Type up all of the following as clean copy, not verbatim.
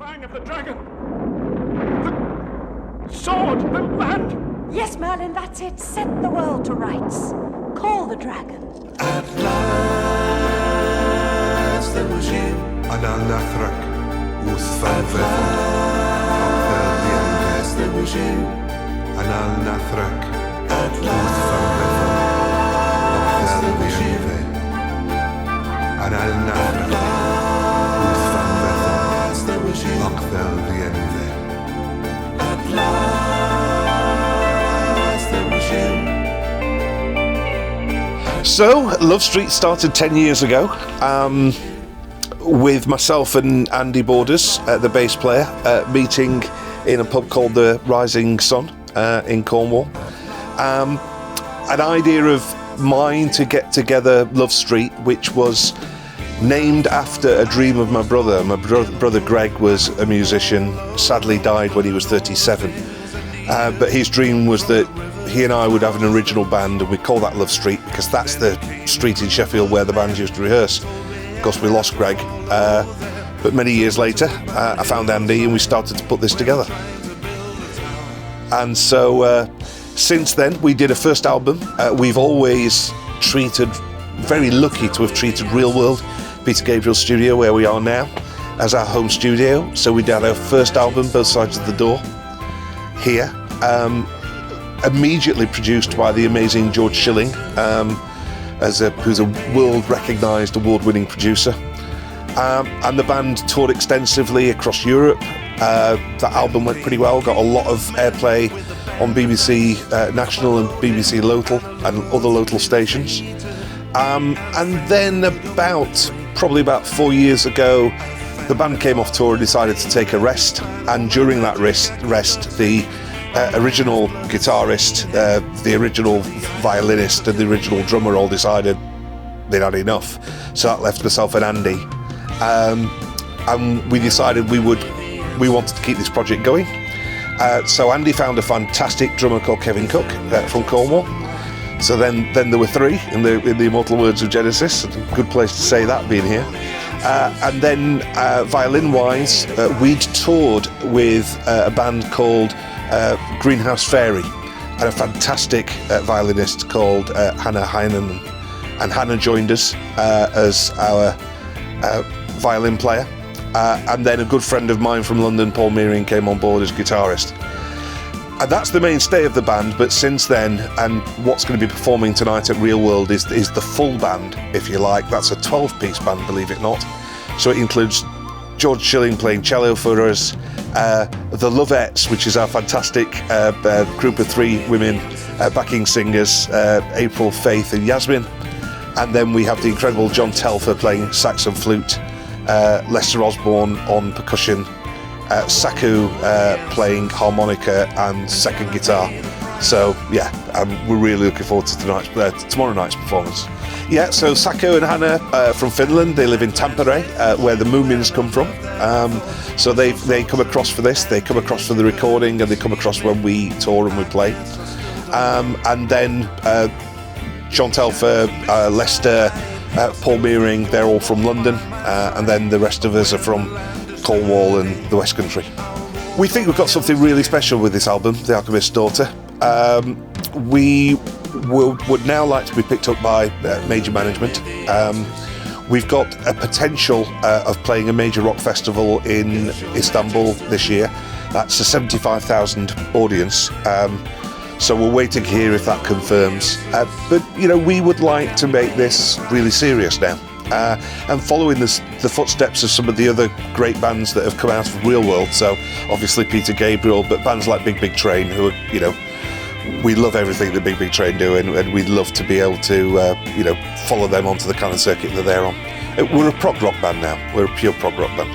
Fang of the dragon! The sword! The land! Yes, Merlin, that's it. Set the world to rights. Call the dragon. At last there was you. أنا النثرك وصفان At last there was you. أنا النثرك At last there was you. أنا النثرك Last there was you. أقتل بيده At last there was you. So, Love Street started 10 years ago with myself and Andy Borders, the bass player, meeting in a pub called the Rising Sun in Cornwall. An idea of mine to get together Love Street, which was named after a dream of my brother. My brother Greg was a musician, sadly died when he was 37. But his dream was that he and I would have an original band, and we call that Love Street because that's the street in Sheffield where the band used to rehearse. Of course, we lost Greg, but many years later, I found Andy and we started to put this together. And so, since then, we did a first album. We've always very lucky to have treated Real World, Peter Gabriel's studio, where we are now, as our home studio. So we did our first album, Both Sides of the Door, here. Immediately produced by the amazing George Schilling, who's a world-recognised, award-winning producer. And the band toured extensively across Europe. That album went pretty well, got a lot of airplay on BBC National and BBC Local and other local stations. And then probably about 4 years ago, the band came off tour and decided to take a rest. And during that rest, the original guitarist, the original violinist and the original drummer all decided they'd had enough. So that left myself and Andy. And we decided we wanted to keep this project going. So Andy found a fantastic drummer called Kevin Cook from Cornwall. So then there were three in the immortal words of Genesis. A good place to say that, being here. And then violin-wise, we'd toured with a band called Greenhouse Fairy and a fantastic violinist called Hannah Heinen, and Hannah joined us as our violin player, and then a good friend of mine from London, Paul Meering, came on board as guitarist. And that's the mainstay of the band. But since then, and what's going to be performing tonight at Real World is the full band, if you like. That's a 12-piece band, believe it or not. So it includes George Schilling playing cello for us, the Lovettes, which is our fantastic group of three women backing singers, April, Faith and Yasmin. And then we have the incredible John Telfer playing sax and flute, Lester Osborne on percussion, Saku playing harmonica and second guitar. So yeah, we're really looking forward to tomorrow night's performance. Yeah, so Saku and Hannah from Finland, they live in Tampere, where the Moomins come from. So they come across for this, they come across for the recording, and they come across when we tour and we play. And then John Telfer, Lester, Paul Meering, they're all from London, and then the rest of us are from Cornwall and the West Country. We think we've got something really special with this album, The Alchemist's Daughter. We would now like to be picked up by major management. We've got a potential of playing a major rock festival in Istanbul this year. That's a 75,000 audience. So we're waiting to hear if that confirms. But, we would like to make this really serious now. And following the footsteps of some of the other great bands that have come out of Real World. So obviously Peter Gabriel, but bands like Big Big Train, who are, we love everything that Big Big Train do, and we'd love to be able to, follow them onto the kind of circuit that they're on. We're a prog rock band now. We're a pure prog rock band.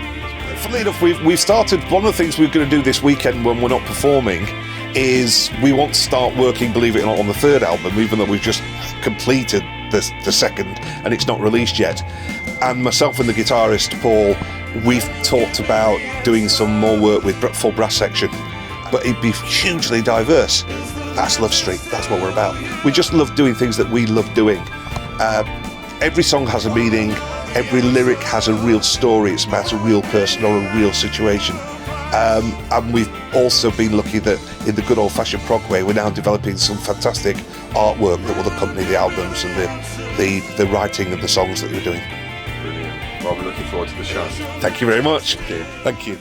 Funnily enough, we've started, one of the things we're going to do this weekend when we're not performing is we want to start working, believe it or not, on the third album, even though we've just completed the second and it's not released yet. And myself and the guitarist Paul, we've talked about doing some more work with full brass section, but it'd be hugely diverse. That's Love Street, that's what we're about. We just love doing things that we love doing. Every song has a meaning, every lyric has a real story. It's about a real person or a real situation. And we've also been lucky that in the good old-fashioned prog way, we're now developing some fantastic artwork that will accompany the albums and the writing of the songs that we're doing. Brilliant. Well, we're looking forward to the show. Thank you very much. Thank you.